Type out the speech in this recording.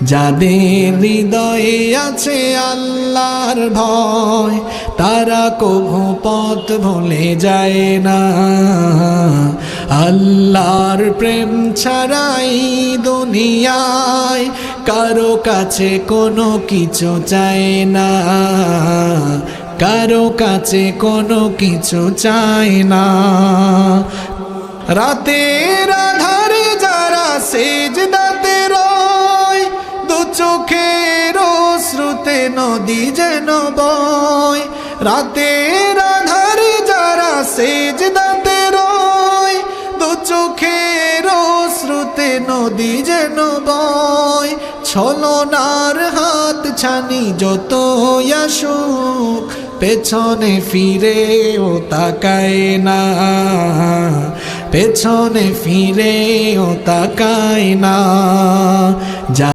যাদের হৃদয়ে আছে আল্লাহর ভয়, তারা কভু পথ ভুলে যায় না। আল্লাহর প্রেম ছাড়াই দুনিয়ায় কারো কাছে কোনো কিছু চায় না, কারো কাছে কোনো কিছু চায় না। রাতের আধারে যারা সেজদাতে রয়, দু চোখের শ্রুতে নদী যেন বয়। রাতের আধারে যারা সেজদাতে রয়, দু চোখের শ্রুতে নদী যেন বয়। ছলনার হাত ছানি যত আসুক, পেছনে ফিরেও তাকায় না, পেছনে ফিরেও তাকায় না।